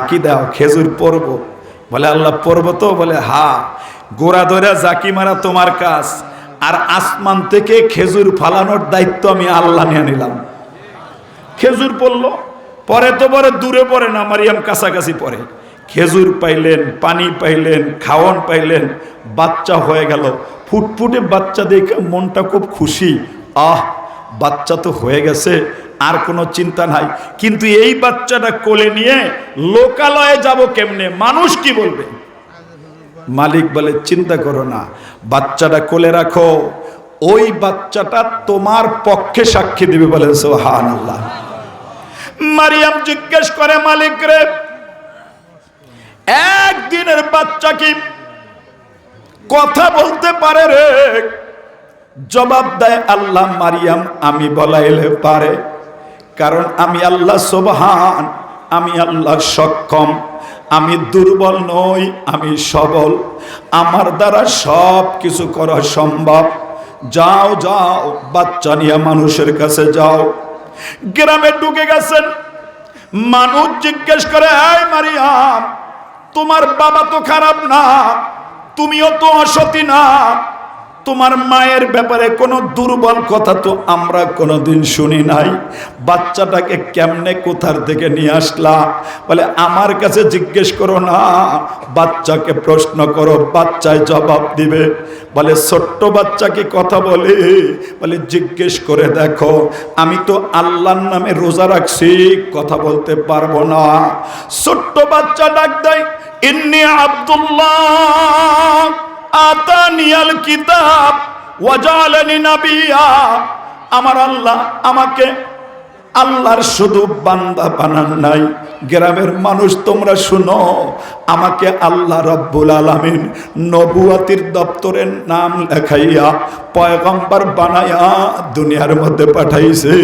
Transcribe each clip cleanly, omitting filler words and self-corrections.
ঝাঁকি দাও, খেজুর পরবো। বলে আল্লাহ পরবো তো? বলে হা। গোড়া ধরে ঝাঁকি মারা তোমার কাজ, আর আসমান থেকে খেজুর ফালানোর দায়িত্ব আমি আল্লাহ নিয়ে নিলাম। খেজুর পড়লো, পরে তো পরে দূরে পড়ে না, মারিয়াম কাছাকাছি পড়ে। খেজুর পাইলেন, পানি পাইলেন, খাওয়ান পাইলেন, বাচ্চা হয়ে গেল। ফুটফুটে বাচ্চা দেখে মনটা খুব খুশি। আহ, বাচ্চা তো হয়ে গেছে, আর কোনো চিন্তা নাই। কিন্তু এই বাচ্চাটা কোলে নিয়ে লোকালয়ে যাব কেমনে? মানুষ কি বলবে? মালিক বলে চিন্তা করো না, বাচ্চাটা কোলে রাখো, ওই বাচ্চাটা তোমার পক্ষে সাক্ষী দিবে। বলেন সুবহানাল্লাহ। মারিয়াম জিজ্ঞেস করে, মালিক রে, একদিনের বাচ্চা কি কথা বলতে পারে রে? জবাব দেয় আল্লাহ, মারিয়াম আমি বলাইলে পারে, কারণ আমি আল্লাহ সুবহান, আমি আল্লাহ সক্ষম, আমি দুর্বল নই, আমি সবল, আমার দ্বারা সব কিছু করা সম্ভব। যাও যাও, বাচ্চা নিয়ে মানুষের কাছে যাও। গ্রামে ঢুকে গেছেন, মানুষ জিজ্ঞেস করে, এই মারিয়াম, তোমার বাবা তো খারাপ না, তুমিও তো অসতী না, তোমার মায়ের ব্যাপারে কোনো দুর্বল কথা তো আমরা কোনোদিন শুনি নাই, বাচ্চাটাকে কেমনে কোথার থেকে নিয়ে আসলা? বলে আমার কাছে জিজ্ঞেস করো না, বাচ্চাকে প্রশ্ন করো, বাচ্চায় জবাব দিবে। বলে ছোট্ট বাচ্চা কি কথা বলে? বলে জিজ্ঞেস করে দেখো, আমি তো আল্লাহর নামে রোজা রাখছি, কথা বলতে পারবো না। ছোট্ট বাচ্চা ডাক দেয়, ইন্নী আব্দুল্লাহ আতানিয়াল কিতাব ওয়াজালানি নাবিয়্যা, আমার আল্লাহ আমাকে আল্লাহর শুধু বান্দা বানান নাই। গ্রামের মানুষ তোমরা শুনো, আমাকে আল্লাহ রাব্বুল আলামিন নবুয়াতির দপ্তরের নাম লেখাইয়া পয়গম্বর বানায়া দুনিয়ার মধ্যে পাঠাইছে।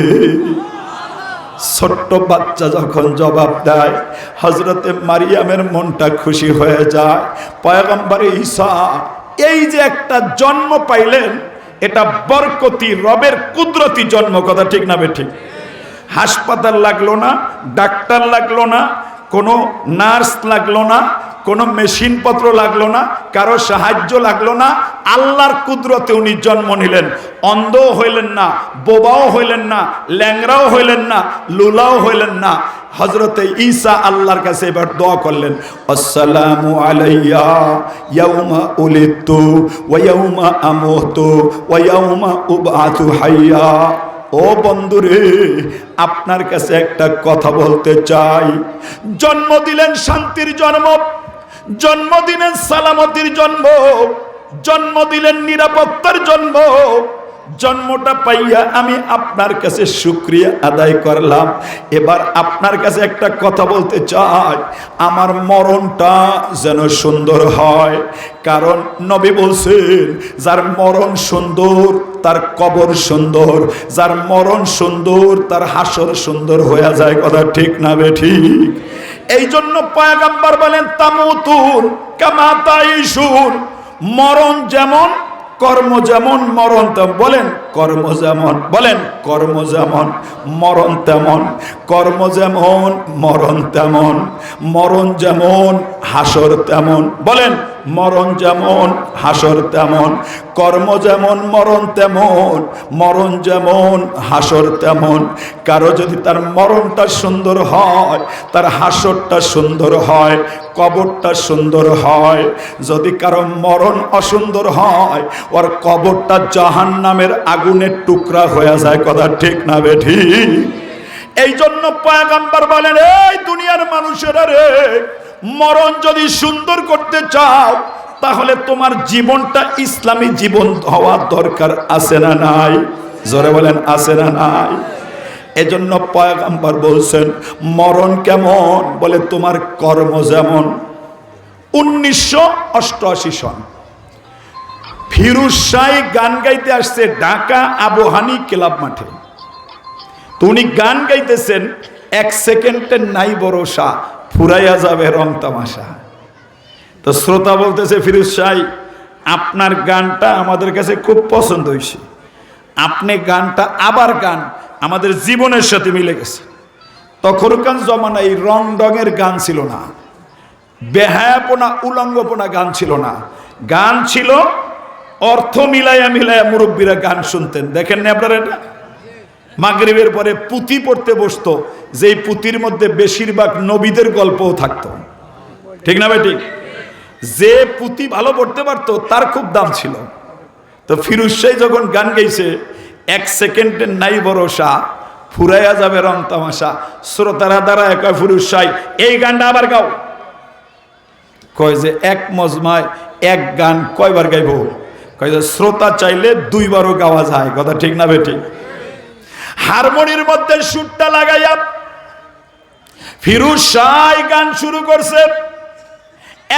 ছোট্ট বাচ্চা যখন জবাব দেয়, হযরতে মারিয়ামের মনটা খুশি হয়ে যায়। পয়গম্বর ঈসা এই যে একটা জন্ম পাইলেন, এটা বরকতি, রবের কুদরতি জন্ম। কথা ঠিক না বেঠিক? হাসপাতাল লাগলো না, ডাক্তার লাগলো না, কোনো নার্স লাগলো না, কোনো মেশিনপত্র লাগলো না, কারো সাহায্য লাগলো না, আল্লাহর কুদরতে উনি জন্ম নিলেন। অন্ধও হইলেন না, বোবাও হইলেন না, ল্যাংরাও হইলেন না, লুলাও হইলেন না। হযরতে ঈসা আল্লাহর কাছে এবার দোয়া করলেন, আসসালামু আলাইয়া ইয়াউমা উলিদতু ওয়া ইয়াউমা আমুতু ওয়া ইয়াউমা উবআতু হাইয়া। ও বন্ধুরে, আপনার কাছে একটা কথা বলতে চাই। জন্ম দিলেন শান্তির জন্ম, জন্ম দিলেন সালামতির জন্ম, জন্ম দিলেন নিরাপত্তার জন্ম। জন্মটা পাইয়া আমি আপনার কাছে শুকরিয়া আদায় করলাম। এবার আপনার কাছে একটা কথা বলতে চাই, আমার মরণটা যেন সুন্দর হয়। কারণ নবী বলছেন, যার মরণ সুন্দর তার কবর সুন্দর, যার মরণ সুন্দর তার হাসর সুন্দর হয়ে যায়। কথা ঠিক না বেঠিক? এই জন্য পয়গম্বর বলেন, তামুতুন কামা তাইশুন, মরণ যেমন কর্ম যেমন, মরণ তেমন। বলেন কর্ম যেমন, বলেন কর্ম যেমন মরণ তেমন, কর্ম যেমন মরণ তেমন, মরণ যেমন হাসর তেমন। বলেন মরণ যেমন হাসর তেমন, কর্ম যেমন মরণ তেমন, মরণ যেমন হাসর তেমন। কারো যদি তার মরণটা সুন্দর হয়, তার হাসরটা সুন্দর হয়, কবরটা সুন্দর হয়। যদি কারো মরণ অসুন্দর হয়, ওর কবরটা জাহান্নামের আগুনের টুকরা হয়ে যায়। কথা ঠিক না বেঠিক? এই জন্য পয়গম্বর বলেন, এই দুনিয়ার মানুষেরা রে, মরণ যদি সুন্দর করতে চাও, তাহলে তোমার জীবনটা ইসলামী জীবন হওয়ার দরকার আছে না নাই? জোরে বলেন আছে না নাই? এজন্য পয়গম্বর বলছেন, মরণ কেমন? বলে তোমার কর্ম যেমন। 1988 সন ফিরোজ শাহ গান গাইতে আসছে ঢাকা আবহানী ক্লাব মাঠে। তো উনি গান গাইতেছেন, 1 সেকেন্ডের নাই ভরসা, ফুরাইয়া যাবে রং তামাশা। তো শ্রোতা বলতেছে, ফিরোজ শাহ আপনার গানটা আমাদের কাছে খুব পছন্দ হয়েছে, আপনি গানটা আবার গান, আমাদের জীবনের সাথে মিলে গেছে। তখনকার জমানায় এই রং ডঙের গান ছিল না, বেহায়াপনা উলঙ্গপনা গান ছিল না। গান ছিল অর্থ মিলাইয়া মিলাইয়া মুরব্বীরা গান শুনতেন। দেখেন না আপনারা, এটা মাগরিবের পরে পুঁথি পড়তে বসতো, যেই পুঁথির মধ্যে বেশিরভাগ নবীদের গল্পও থাকতো, ঠিক না ভাই? ঠিক। যে পুঁথি ভালো পড়তে পারতো তার খুব দাম ছিল। তো ফিরোজ শাহ যখন গান গাইছে, এক সেকেন্ডের নাই ভরসা, ফুরাইয়া যাবে রং তামাশা, শ্রোতারা দ্বারা একা ফিরোজ শাহ এই গানটা আবার গাও। কয় যে এক মজমায় এক গান কয়বার গাইব? কয় যে শ্রোতা চাইলে দুইবারও গাওয়া যায়, কথা ঠিক না বেটি? হারমোনির মধ্যে সুরটা লাগাইয়া ফিরোজ শাহ গান শুরু করছে,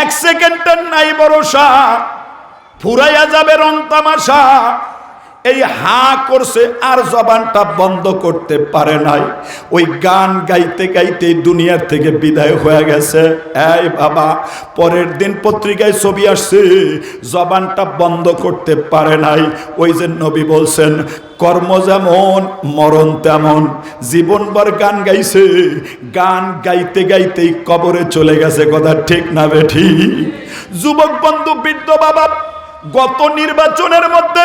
এক সেকেন্ডের নাই ভরসা, ফুরাইয়া যাবে রং তামাশা। এই হা করছে আর জবানটা বন্ধ করতে পারে নাই। ওই গান গাইতে গাইতে দুনিয়ার থেকে বিদায় হয়ে গেছে। এই বাবা, পরের দিন পত্রিকায় ছবি আসছে, জবানটা বন্ধ করতে পারে নাই। ওই যে নবী বলছেন, কর্ম যেমন মরণ তেমন। জীবনভর গান গাইছে, গান গাইতে গাইতেই কবরে চলে গেছে, কথা ঠিক না বেঠি? যুবক বন্ধু, বৃদ্ধ বাবা, গত নির্বাচনের মধ্যে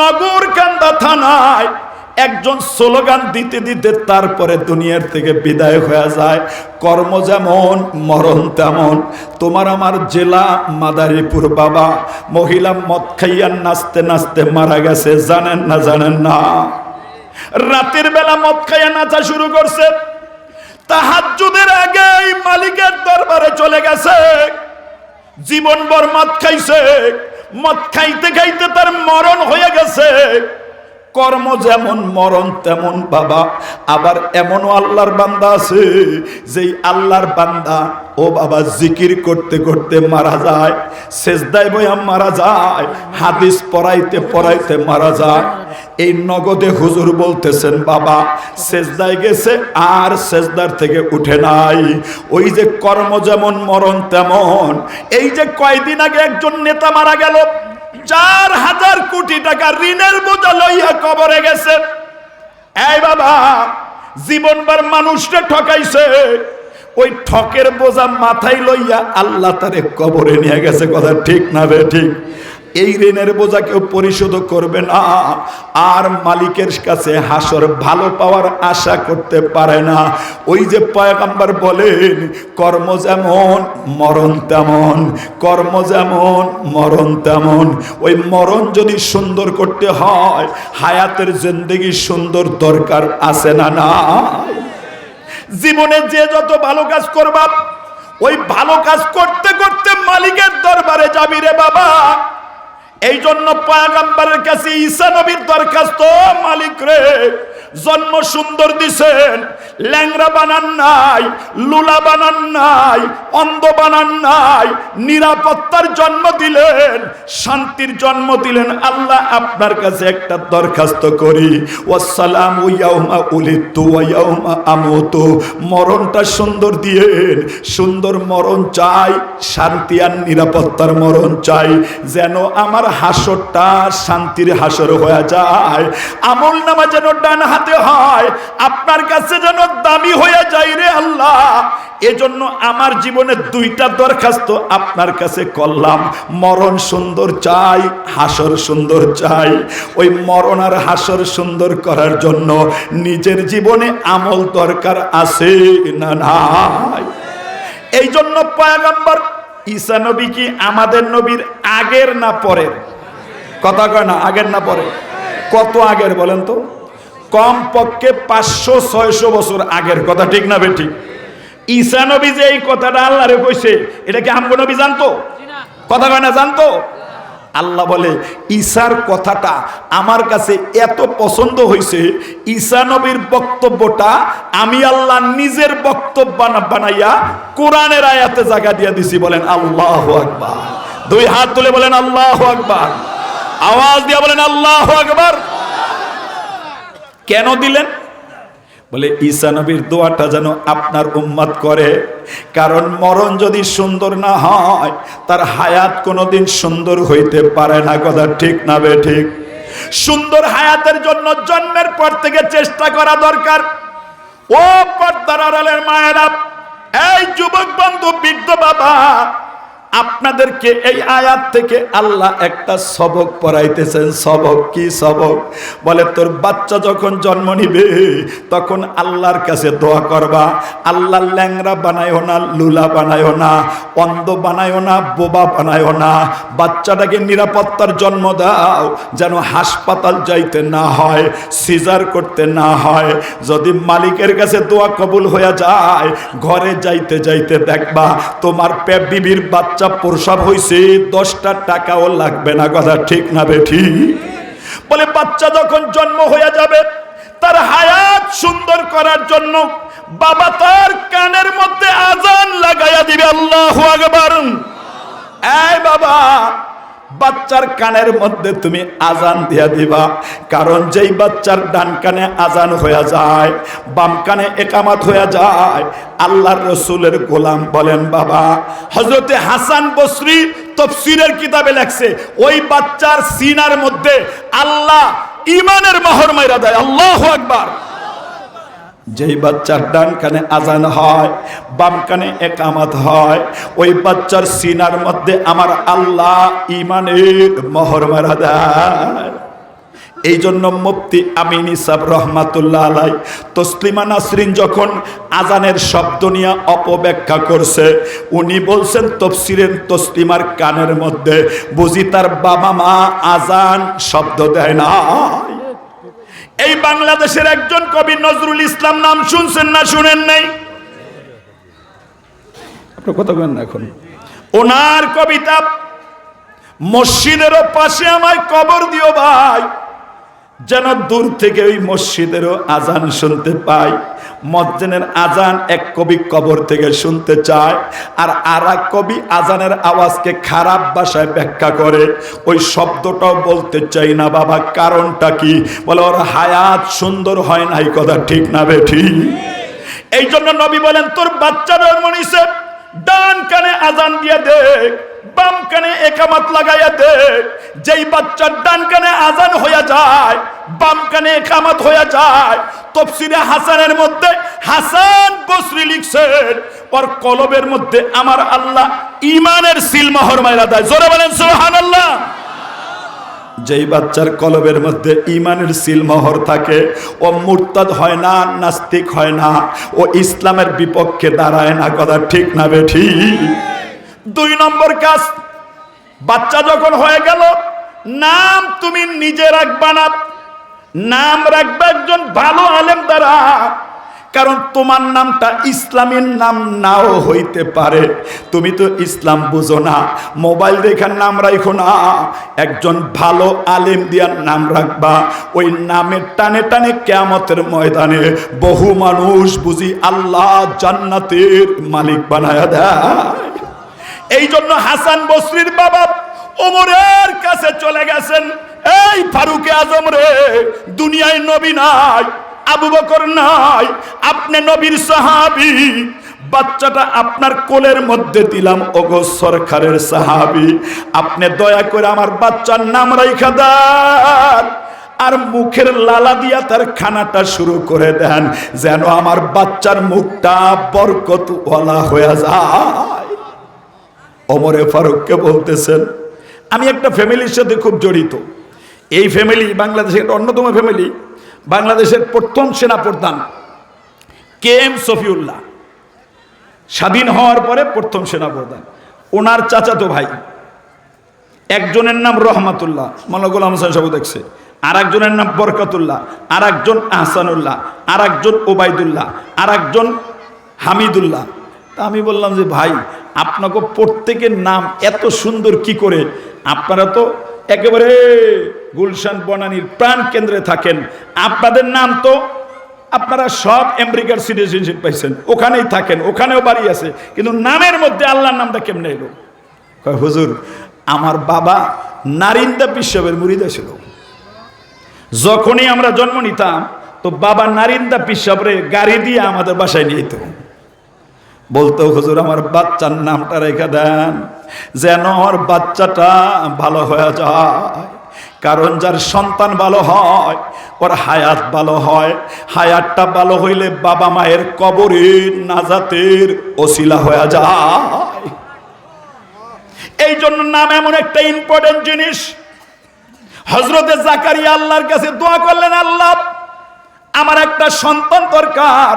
নগরকান্দা থানায় একজন স্লোগান দিতে দিতে তারপরে দুনিয়ার থেকে বিদায় হয়ে যায়। কর্ম যেমন মরণ তেমন। তোমার আমার জেলা মাদারীপুর বাবা, মহিলা মদ খাইয়া নাচতে নাচতে মারা গেছে, জানেন না? জানেন না? রাতের বেলা মদ খাইয়া নাচা শুরু করছে, তাহাজ্জুদের আগেই মালিকের দরবারে চলে গেছে। জীবনভর মদ খাইছে, মদ খাইতে খাইতে তার মরণ হয়ে গেছে। কর্ম যেমন মরণ তেমন বাবা। আবার এমনও আল্লাহর বান্দা আছে, যেই আল্লাহর বান্দা ও বাবা জিকির করতে করতে মারা যায়, সেজদায় বইয়া মারা যায়, হাদিস পড়াইতে পড়াইতে মারা যায়। এই নগদে হুজুর বলতেছেন, বাবা সেজদায় গেছে আর সেজদার থেকে উঠে নাই। ওই যে কর্ম যেমন মরণ তেমন। এই যে কয়দিন আগে একজন নেতা মারা গেল, 4,000 কোটি টাকা ঋণের বোঝা লইয়া কবরে গেছে। এই বাবা, জীবনভর মানুষকে ঠকাইছে, ওই ঠকের বোঝা মাথায় লইয়া আল্লাহ তারে কবরে নিয়ে গেছে, কথা ঠিক না বে ঠিক? এই ঋণের বোঝা কেউ পরিশোধ করবে না, আর মালিকের কাছে হাসর ভালো পাওয়ার আশা করতে পারে না। ওই যে পয়গম্বর বলেন, কর্ম যেমন মরণ তেমন, কর্ম যেমন মরণ তেমন। ওই মরণ যদি সুন্দর করতে হয়, হায়াতের জিন্দেগি সুন্দর দরকার আছে না? না। জীবনে যে যত ভালো কাজ করবা, ওই ভালো কাজ করতে করতে মালিকের দরবারে যাবি রে বাবা। এই জন্য পয়গম্বরের কাছে ঈসা নবীর দরখাস্ত, মালিক রে, জন্ম সুন্দর দিছেন, ল্যাংরা বানান নাই, লুলা বানান নাই, অন্ধ বানান নাই, নিরাপত্তার জন্ম দিলেন, শান্তির জন্ম দিলেন। আল্লাহ আপনার কাছে একটা দরখাস্ত করি, ওয়াসসালামু ইয়াউমা উলিদতু ওয়া ইয়াউমা আমুতু। মরণটা সুন্দর দিয়েন, সুন্দর মরণ চাই, শান্তি আর নিরাপত্তার মরণ চাই, যেন আমার হাসরটা শান্তির হাসর হয়ে যায়। আমল নামা যেন ডান হাতে হয়, আপনার কাছে যেন দামি হয়ে যায় রে আল্লাহ। এজন্য আমার জীবনে 2টা দরখাস্ত আপনার কাছে করলাম, মরণ সুন্দর চাই, হাসর সুন্দর চাই। ওই মরণ আর হাসর সুন্দর করার জন্য নিজের জীবনে আমল দরকার আছে না নাই? এই জন্য পয়গম্বর ঈসা নবী কি আমাদের নবীর আগের না পরের? কথা কয় না, আগের না পরে? কত আগের বলেন তো? কম পক্ষে 500-600 বছর আগের, কথা ঠিক না বেঠি? ঈসা নবী যে এই কথাটা আল্লাহরে কইছে, এটা কি আমগো নবী জানতো? কথা কয় না, জানতো? আল্লাহ বলে, ঈসার কথাটা আমার কাছে এত পছন্দ হয়েছে, ঈসা নবীর বক্তব্যটা আমি আল্লাহ নিজের বক্তব্য বানাইয়া কোরআনের আয়াতে জায়গা দিয়ে দিছি। বলেন আল্লাহু আকবার। 2 হাত তুলে বলেন আল্লাহু আকবার। আওয়াজ দিয়ে বলেন আল্লাহু আকবার। কেন দিলেন? বলে ঈসা নবীর দোয়াটা যেন আপনার উম্মত করে। কারণ মরণ যদি সুন্দর না হয়, তার হায়াত কোনোদিন সুন্দর হইতে পারে না, কথা ঠিক না বে ঠিক? সুন্দর হায়াতের জন্য জন্মের পর থেকে চেষ্টা করা দরকার। ও পর্দার আড়ালের মায়েরা, এই যুবক বন্ধু, বৃদ্ধ বাবা, আপনাদেরকে এই আয়াত থেকে আল্লাহ একটা সবক পড়াইতেছেন। সবক কি? সবক বলে তোর বাচ্চা যখন জন্ম নিবে তখন আল্লাহর কাছে দোয়া করবা, আল্লাহ ল্যাংরা বানায়ও না, লুলা বানায়ও না, অন্ধ বানায়ও না, বোবা বানায়ও না, বাচ্চাটাকে নিরাপত্তার জন্ম দাও, যেন হাসপাতাল যাইতে না হয়, সিজার করতে না হয়। যদি মালিকের কাছে দোয়া কবুল হয়ে যায়, ঘরে যাইতে যাইতে দেখবা তোমার বিবির বাচ্চা প্রসব হইছে, 10টা টাকাও লাগবে না। কথা ঠিক না বেঠি? বলে বাচ্চা যখন জন্ম হয়ে যাবে, তার হায়াত সুন্দর করার জন্য বাবা তার কানের মধ্যে আজান লাগাইয়া দিবে। আল্লাহু আকবার। এই বাবা, বাচ্চার কানের মধ্যে তুমি আজান দিয়া দিবা, কারণ যেই বাচ্চার ডান কানে আজান হয়ে যায়, বাম কানে একামত হয়ে যায়, আল্লাহর রসুলের গোলাম বলেন বাবা, হযরতে হাসান বসরি তাফসীরের কিতাবে লেখছে, ওই বাচ্চার সিনার মধ্যে আল্লাহ ঈমানের মোহর মাইরা দেয়। আল্লাহু আকবার। যেই বাচ্চার ডান কানে আজান হয়, বাম কানে একামত হয়, ওই বাচ্চার সিনার মধ্যে আমার আল্লাহ ঈমানের মোহর মারা দেয়। এই জন্য মুফতি আমিন ইসাব রহমাতুল্লাহ আলাই তসলিমা নাসরিন যখন আজানের শব্দ নিয়ে অপব্যাখ্যা করছে, উনি বলছেন তফসিরের তসলিমার কানের মধ্যে বুঝি তার বাবা মা আজান শব্দ দেয় না। এই বাংলাদেশের একজন কবি নজরুল ইসলাম, নাম শুনছেন না শুনেন নাই? আপনার কথা বলেন না এখন। ওনার কবিতা, মসজিদেরও পাশে আমায় কবর দিও ভাই, যেন দূর থেকে ওই মসজিদেরও আজান শুনতে পাই। মুয়াজ্জিনের আজান এক কবি কবর থেকে শুনতে চায়, আর আরেক কবি আজানের আওয়াজকে খারাপ ভাষায় ব্যাখ্যা করে। ওই শব্দটাও বলতে চাই না বাবা, কারণটা কি? বলে ওর হায়াত সুন্দর হয় নাই। কথা ঠিক না বেঠি? এই জন্য নবী বলেন, তোর বাচ্চা জন্ম নিছে, ডান কানে আজান দিয়ে দেখ, বাম কানে একামত লাগাইয়া দেখ। যেই বাচ্চার ডান কানে আজান হইয়া যায়, বাম কানে একামত হইয়া যায়, তাফসীরে হাসানের মধ্যে হাসান বসরি লিখছেন, ওর কলবের মধ্যে আমার আল্লাহ ঈমানের সিল মোহর মাইরা দেয়। জোরে বলেন সুবহানাল্লাহ। যেই বাচ্চার কলবের মধ্যে ঈমানের সিল মোহর থাকে, ও মুরতাদ হয় না, নাস্তিক হয় না, ও ইসলামের বিপক্ষে দাঁড়ায় না। কথা ঠিক না বেঠি? 2 নম্বর কাজ, বাচ্চা যখন হয়ে গেল, নাম তুমি নিজে রাখবা না, নাম রাখবে একজন ভালো আলেম দ্বারা। কারণ তোমার নামটা ইসলামের নাম নাও হইতে পারে, তুমি তো ইসলাম বুঝো না। মোবাইল দেখার নাম রাখো না, একজন ভালো আলেম দিয়ার নাম রাখবা। ওই নামের টানে টানে কিয়ামতের ময়দানে বহু মানুষ বুঝি আল্লাহ জান্নাতের মালিক বানায়া দেয়। এই জন্য হাসান বসরির বাবা ওমরের কাছে চলে গেছেন, এই ফারুকে আজম রে, দুনিয়ায় নবী নাই, আবু বকর নাই, আপনি নবীর সাহাবী, বাচ্চাটা আপনার কোলের মধ্যে দিলাম, ওগো সরকারের সাহাবী, আপনি দয়া করে আমার বাচ্চার নাম রাইখা দেন, আর মুখের লালা দিয়া তার খানাটা শুরু করে দেন, যেন আমার বাচ্চার মুখটা বরকতওয়ালা হয়ে যায়। ওমরে ফারুককে বলতেছেন, আমি একটা ফ্যামিলির সাথে খুব জড়িত। এই ফ্যামিলি বাংলাদেশের অন্যতম ফ্যামিলি, বাংলাদেশের প্রথম সেনাপ্রধান KM শফিউল্লাহ, স্বাধীন হওয়ার পরে প্রথম সেনাপ্রধান, ওনার চাচাতো ভাই, একজনের নাম রহমাতুল্লাহ, মাওলানা গোলাম হোসেন সাহেব দেখছে, আর একজনের নাম বরকতুল্লাহ, আর একজন আহসানুল্লাহ, আর একজন ওবায়দুল্লাহ, আর একজন হামিদুল্লাহ। তা আমি বললাম যে ভাই, আপনাকে প্রত্যেকের নাম এত সুন্দর কি করে? আপনারা তো একেবারে গুলশান বনানীর প্রাণ কেন্দ্রে থাকেন, আপনাদের নাম তো, আপনারা সব আমেরিকার সিটিজেনশিপ পাইছেন, ওখানেই থাকেন, ওখানেও বাড়ি আছে, কিন্তু নামের মধ্যে আল্লাহর নামটা কেমনে এলো? কয় হুজুর, আমার বাবা নারিন্দা পিসাবের মুরিদা ছিল। যখনই আমরা জন্ম নিতাম তো বাবা নারিন্দা পিসাবরে গাড়ি দিয়ে আমাদের বাসায় নিয়ে যেত, বলতো হুজুর আমার বাচ্চার নামটা রেখে দেন, যেন আমার বাচ্চাটা ভালো হয়ে যায়। কারণ যার সন্তান ভালো হয় ওর হায়াত ভালো হয়, হায়াতটা ভালো হইলে বাবা মায়ের কবরের নাজাতের ওসিলা হয়ে যায়। এই জন্য নাম এমন একটা ইম্পর্টেন্ট জিনিস। হযরতে জাকারিয়া আল্লাহর কাছে দোয়া করলেন, আল্লাহ আমার একটা সন্তান দরকার।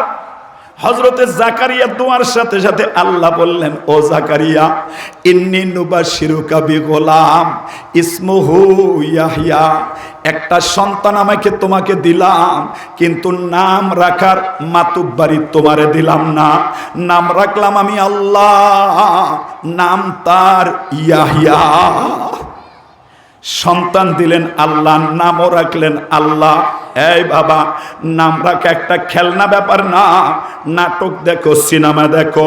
হযরতে জাকারিয়া দোয়ার সাথে সাথে আল্লাহ বললেন, ও জাকারিয়া ইন্নী নুবাশশিরুকা বিগোলাম ইসমুহু ইয়াহইয়া, একটা সন্তান আমাকে তোমাকে দিলাম, কিন্তু নাম রাখার মাতুব্বারি তোমারে দিলাম না, নাম রাখলাম আমি আল্লাহ, নাম তার ইয়াহইয়া। সন্তান দিলেন আল্লাহ, নামও রাখলেন আল্লাহ। এই বাবা, নাম রাখা একটা খেলনা ব্যাপার না। নাটক দেখো, সিনেমা দেখো,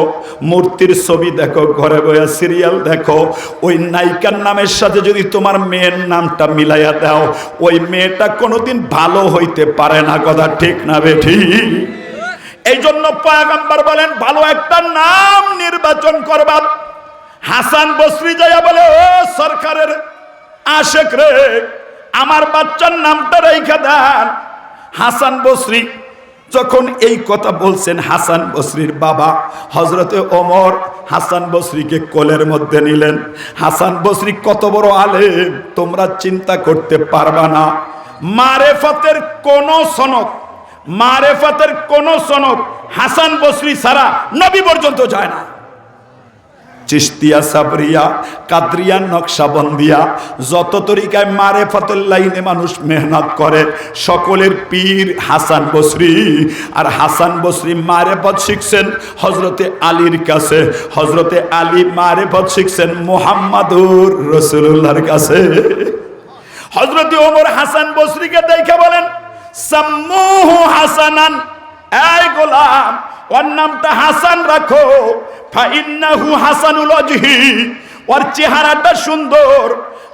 মূর্তির ছবি দেখো, ঘরে বসে সিরিয়াল দেখো, ওই নায়িকার নামের সাথে যদি তোমার মেয়ের নামটা মিলাইয়া দাও, ওই মেয়েটা কোনোদিন ভালো হইতে পারে না। কথা ঠিক না বেঠি? এই জন্য পয়গম্বর বলেন, ভালো একটা নাম নির্বাচন করবা। হাসান বসরি যাইয়া বলে, ও সরকারের আশেক রে, আমার বাচ্চার নামটা রেখে দেন। হাসান বসরি যখন এই কথা বলছেন, হাসান বসরির বাবা হযরতে ওমর হাসান বসরিকে কোলের মধ্যে নিলেন। হাসান বসরি কত বড় আলেম তোমরা চিন্তা করতে পারবা না। মারেফতের কোন সনদ, মারেফতের কোন সনদ হাসান বসরি ছাড়া নবী পর্যন্ত যায় না। চিশতিয়া, সাবরিয়া, কাদরিয়া, নকশাবন্দিয়া, যত তরিকায় মারেফতের লাইনে মানুষ মেহনত করে, সকলের পীর হাসান বসরি। আর হাসান বসরি মারেফত শিখছেন হযরতে আলীর কাছে, হযরতে আলী মারেফত শিখছেন মুহাম্মাদুর রাসূলুল্লাহর কাছে। হযরতে ওমর হাসান বসরিকে দেখে বলেন, সাম্মুহু হাসানান, এই গোলাম ওর নামটা হাসান রাখো, ফাইন্নাহু হাসানুল ওয়াজহি, ওর চেহারাটা সুন্দর।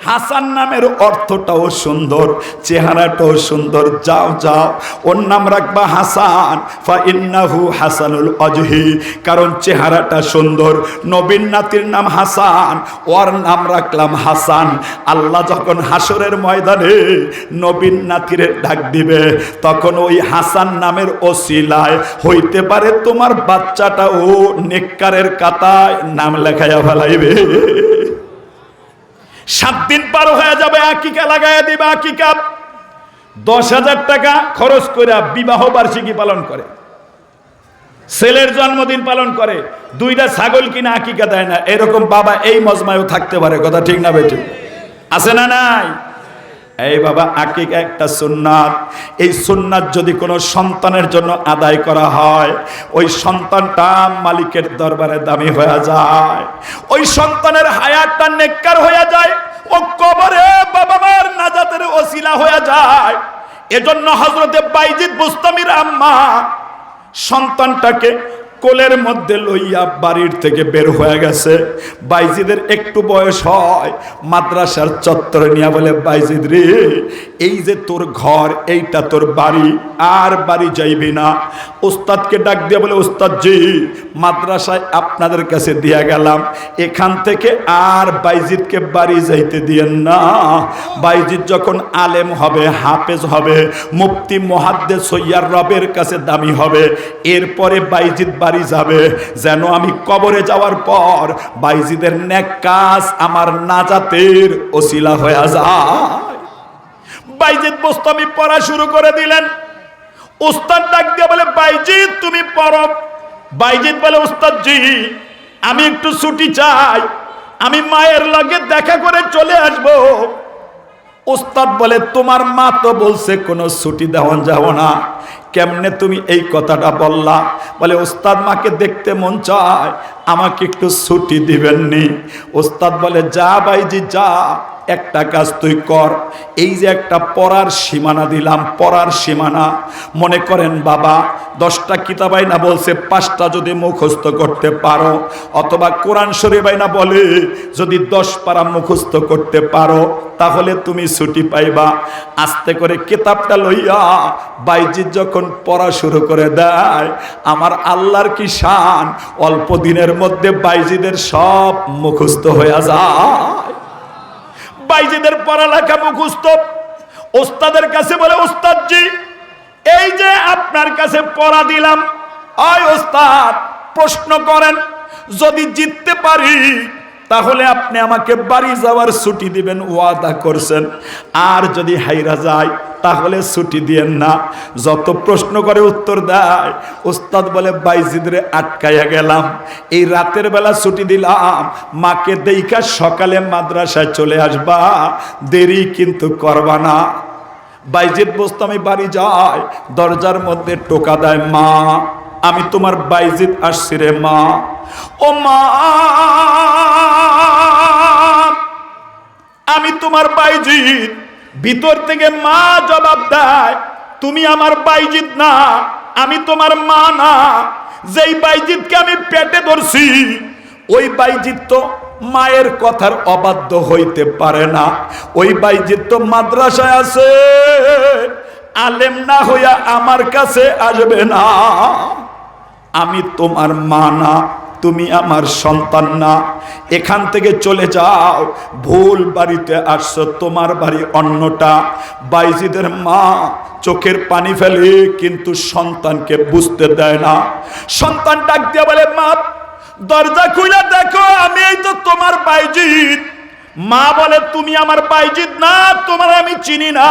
হাসান নামের অর্থটাও সুন্দর, চেহারাটাও সুন্দর। যাও যাও, ওর নাম রাখবা হাসান, ফাইন্নাহু হাসানুল ওয়াজহি, কারণ চেহারাটা সুন্দর। নবীর নাতির নাম হাসান, ওর নাম রাখলাম হাসান। আল্লাহ যখন হাসরের ময়দানে নবীর নাতিরে ডাক দিবে, তখন ওই হাসান নামের ওসিলায় হইতে পারে তোমার বাচ্চাটাও নেককারের কাতায় নাম লেখাইয়া ফেলাইবে। 7 দিন পার হয়ে যাবে, আকিকা লাগাইয়া দিবে। আকিকা 10,000 টাকা খরচ করে বিবাহ বার্ষিকী পালন করে, ছেলের জন্মদিন পালন করে, 2টা ছাগল কিনা আকিকা দেয় না। এরকম বাবা এই মজমায়ও থাকতে পারে। কথা ঠিক না বেটি? আছে না নাই? এই বাবা, আকিকা একটা সুন্নাত। এই সুন্নাত যদি কোনো সন্তানের জন্য আদায় করা হয়, ওই সন্তানটা মালিকের দরবারে দামি হয়ে যায়, ওই সন্তানের হায়াতটা নেককার হয়ে যায়, ও কবরে বাবা মার নাজাতের ওসিলা হয়ে যায়। এজন্য হযরতে বাইজিদ বুস্তামির আম্মা সন্তানটাকে কোলের মধ্যে লইয়া বাড়ির থেকে বের হয়ে গেছে। বাইজিদের একটু বয়স হয়, মাদ্রাসার চত্বরে নিয়ে বলে, বাইজিদ রে, এই যে তোর ঘর, এইটা তোর বাড়ি, আর বাড়ি যাইবি না। উস্তাদকে ডাক দিয়ে বলে, উস্তাদ জি, মাদ্রাসায় আপনাদের কাছে দিয়া গেলাম, এখান থেকে আর বাইজিদকে বাড়ি যাইতে দিয়েন না। বাইজিদ যখন আলেম হবে, হাফেজ হবে, মুফতি মুহাদ্দিস হইয়া রবের কাছে দামি হবে, এরপরে বাইজিদ বাড়ি যাবে, যেন আমি কবরে যাওয়ার পর বাইজিদের নেক কাজ আমার নাজাতের ওসিলা হয়ে যায়। বাইজিদ বুস্তামি পড়া শুরু করে দিলেন। উস্তাদ ডাক দিয়ে বলে, বাইজিদ তুমি পড়ো। বাইজিদ বলে, উস্তাদ জি, আমি একটু ছুটি চাই, আমি মায়ের লগে দেখা করে চলে আসব। উস্তাদ বলে, তোমার মা তো বলছে কোনো ছুটি দেওয়া যাব না, কেমনে তুমি এই কথাটা বললা? বলে, উস্তাদ মাকে দেখতে মন চায়, আমাকে একটু ছুটি দিবেননি? উস্তাদ বলে, যা বাইজি যা, একটা কাজ তুই কর। এই যে একটা পড়ার সীমানা দিলাম, পড়ার সীমানা, মনে করেন বাবা 10টা কিতাব আইনা বলছে 5টা যদি মুখস্থ করতে পারো, অথবা কোরআন শরীফ আইনা বলে যদি 10 পারা মুখস্থ করতে পারো, তাহলে তুমি ছুটি পাইবা। আস্তে করে কিতাবটা লইয়া বাইজিৎ যখন পড়া শুরু করে দেয়, আমার আল্লাহর কি শান, অল্প দিনের মধ্যে বাইজিদের সব মুখস্থ হয়ে যায়। বাইজিদের পড়ালেখা মুখস্থ। ওস্তাদের কাছে বলে, ওস্তাদজি এই যে আপনার কাছে পড়া দিলাম, ওই ওস্তাদ প্রশ্ন করেন, যদি জিততে পারি তাহলে আপনি আমাকে বাড়ি যাওয়ার ছুটি দিবেন, ওয়াদা করছেন, আর যদি হাইরা যায় তাহলে ছুটি দিয়েন না। যত প্রশ্ন করে উত্তর দেয়। উস্তাদ বলে, বাইজিদরে আটকাইয়া গেলাম, এই রাতের বেলা ছুটি দিলাম, মাকে দেইখা সকালে মাদ্রাসায় চলে আসবা, দেরি কিন্তু করবা না। বাইজিদ বোস্তামি বাড়ি যায়, দরজার মধ্যে টোকা দেয়, মা আমি তোমার বাইজিদ আসছি রে মা। ও মা আমি তোমার বাইজিদ। ভিতর থেকে মা জবাব দেয়, তুমি আমার বাইজিদ না, আমি তোমার মা না। যেই বাইজিদকে আমি পেটে ধরছি ওই বাইজিদ তো মায়ের কথার অবাধ্য হইতে পারে না। ওই বাইজিদ তো মাদ্রাসায় আছে, আলেম না হইয়া আমার কাছে আসবে না। আমি তোমার মা না, তুমি আমার সন্তান না, এখান থেকে চলে যাও, ভুল বাড়িতে আসছো, তোমার বাড়ি অন্যটা। বাইজিদের মা চোখের পানি ফেলে, কিন্তু সন্তানকে বুঝতে দেয় না। সন্তান ডাক দিয়ে বলে, মা দরজা খুলে দেখো, আমি এই তো তোমার বাইজিদ। মা বলে, তুমি আমার বাইজিদ না, তোমার আমি চিনি না,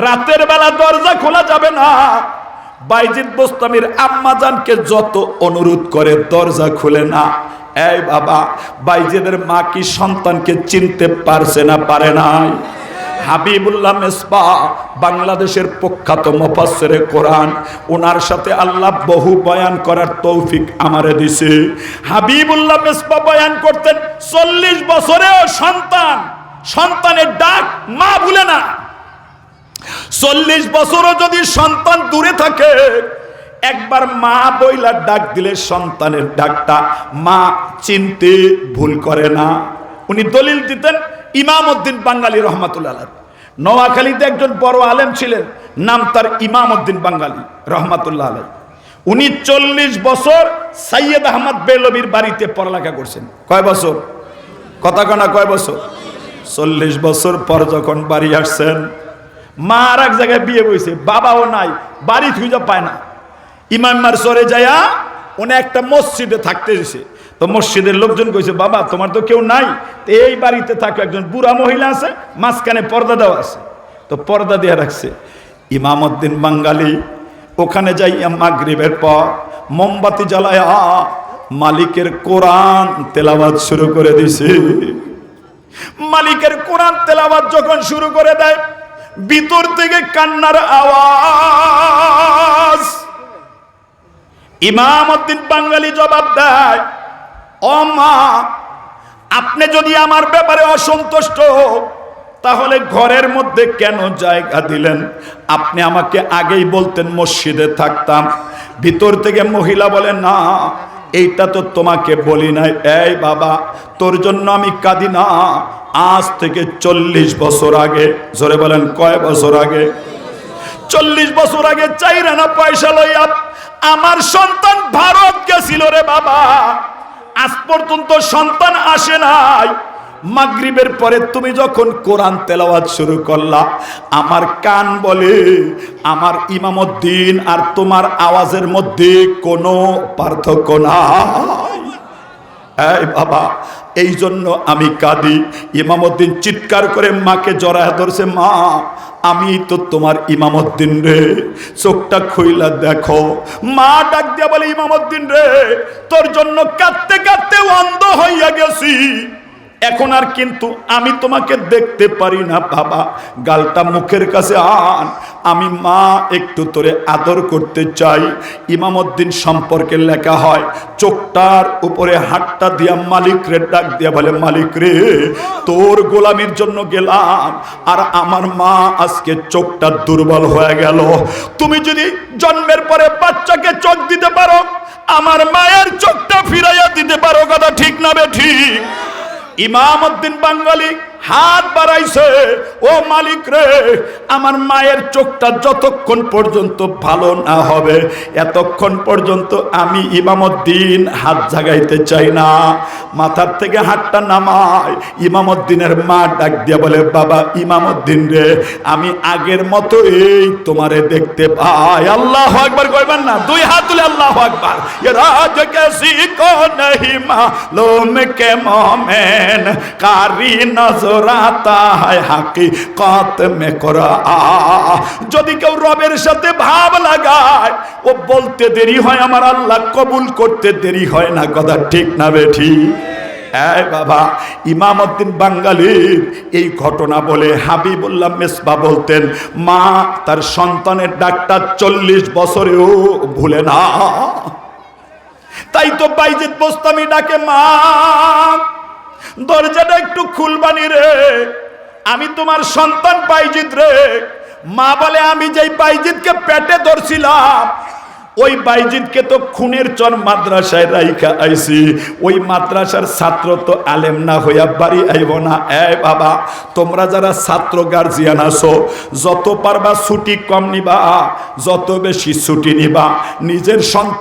রাতের বেলা দরজা খোলা যাবে না। বাইজিদ বোস্তামির আম্মাজানকে যত অনুরোধ করে দরজা খুলে না। এই বাবা, বাইজিদের মা কি সন্তানকে চিনতে পারছে না পারে নাই? হাবিবুল্লাহ মেসবা বাংলাদেশের প্রখ্যাত মুফাসসিরে কোরআন, ওনার সাথে আল্লাহ বহু বয়ান করার তৌফিক আমারে দিছে। হাবিবুল্লাহ মেসবা বয়ান করতেন, 40 বছরেও সন্তানের ডাক মা ভুলে না। 40 বছরও যদি সন্তান দূরে থাকে, একবার মা বইলা ডাক দিলে সন্তানের ডাকটা মা চিনতে ভুল করে না। উনি দলিল দিতেন ইমাম উদ্দিন বাঙ্গালী রহমাতুল্লাহ আলাইহি। নোয়াখালীতে একজন বড় আলেম ছিলেন, নাম তার ইমাম উদ্দিন বাঙ্গালী রহমাতুল্লাহ আলাইহি। উনি 40 বছর সৈয়দ আহমদ বেলবির বাড়িতে পড়ালেখা করছেন। কয় বছর? কথা কনা কয় বছর? 40 বছর পর যখন বাড়ি আসছেন, মা আর এক জায়গায় বিয়ে বইছে, বাবাও নাই, বাড়ি খুঁজে পায় না। ইমাম সরে যায়া উনি একটা মসজিদে থাকতে দিছে। তো মসজিদের লোকজন কইছে, বাবা তোমার তো কেউ নাই, তো এই বাড়িতে থাকে একজন বুড়া মহিলা আছে, মাঝখানে পর্দা দেওয়া আছে, তো পর্দা দিয়ে রাখছে। ইমাম উদ্দিন বাঙ্গালী ওখানে যাইয়া মাগরিবের পর মোমবাতি জ্বালায়া মালিকের কোরআন তেলাওয়াত শুরু করে দিছে। মালিকের কোরআন তেলাওয়াত যখন শুরু করে দেয়, ভিতর থেকে কান্নার আওয়াজ। ইমাম উদ্দিন বাঙ্গালী জবাব দেয়, ও মা আপনি যদি আমার ব্যাপারে অসন্তুষ্ট তাহলে ঘরের মধ্যে কেন জায়গা দিলেন? আপনি আমাকে আগেই বলতেন মসজিদে থাকতাম। ভিতর থেকে মহিলা বলে, না এইটা তো তোমাকে বলি নাই। এই বাবা তোর জন্য আমি কাঁদি না, আজ থেকে 40 বছর আগে। জোরে বলেন কয় বছর আগে? 40 বছর আগে 4 আনা পয়সা লইয়া আমার সন্তান ভারত গেছিল রে বাবা, আজ পর্যন্ত সন্তান আসে নাই। মাগরিবের পরে তুমি যখন কোরআন তেলাওয়াত শুরু করলা, আমার কান বলে আমার ইমামউদ্দিন আর তোমার আওয়াজের মধ্যে কোনো পার্থক্য নাই। এই বাবা এই জন্য আমি কাঁদি। ইমামউদ্দিন চিৎকার করে মাকে জড়ায় ধরছে, মা আমি তো তোমার ইমামউদ্দিন রে, চোখটা খুইলা দেখো। মা ডাক দিয়া বলে, ইমামউদ্দিন রে তোর জন্য কাঁদতে কাঁদতে অন্ধ হইয়া গেছি, এখন আর কিন্তু আমি তোমাকে দেখতে পারি না। বাবা গালটা মুখের কাছে আন, আমি মা একটু তোরে আদর করতে চাই। ইমামউদ্দিন সম্পর্কে লেখা হয়, চোখটার উপরে হাতটা দিয়া মালিক রে ডাক দিয়া বলে, মালিক রে তোর গোলামির জন্য গেলাম, আর আমার মা আজকে চোখটা দুর্বল হয়ে গেল। তুমি যদি জন্মের পরে বাচ্চাকে চোখ দিতে পারো, আমার মায়ের চোখটা ফিরাইয়া দিতে পারো। কথা ঠিক না বে ঠিক? ইমাম উদ্দিন বাঙ্গালী হাত বাড়াইছে, ও মালিক রে, আমার মায়ের চোখটা যতক্ষণ পর্যন্ত ভালো না হবে এতক্ষণ পর্যন্ত আমি ইমামউদ্দিন হাত জাগাইতে চাই না। মাথার থেকে হাতটা নামায়। ইমামউদ্দিনের মা ডাক দিয়া বলে, বাবা ইমামউদ্দিন রে, আমি আগের মতো এই তোমারে দেখতে পাই। আল্লাহু আকবার কইবেন না? দুই হাত তুলে আল্লাহু আকবার। ये राज कैसी को नहीं मालूम के मोमेन कारी नजर आता है हकीकत में कुरान। যদি কেউ রবের সাথে ভাব লাগায়, ও বলতে দেরি হয়, আমার আল্লাহ কবুল করতে দেরি হয় না। কথা ঠিক না বেঠি? এই বাবা, ইমামউদ্দিন বাঙ্গালীর এই ঘটনা বলে হাবিবুল্লাহ মেসবা বলতেন, মা তার সন্তানের ডাকটা 40 বছরেও ভুলে না। তাই তো বাইজিদ বোস্তামি ডাকে, মা দরজাটা একটু খুলবানি রে, আমি তোমার সন্তান বাইজিদ রে। মা বলে, আমি যেই বাইজিদকে পেটে ধরছিলাম ওই বাইজিদকে তো খুনের চর মাদ্রাসায় রাইখা আইছি। ওই মাদ্রাসার ছাত্র তো আলেম না হইয়া বাড়ি আইব না। এই বাবা, তোমরা যারা ছাত্র গার্জিয়ান আছো, যত পারবা ছুটি কম নিবা, যত বেশি ছুটি নিবা। নিজের সন্তান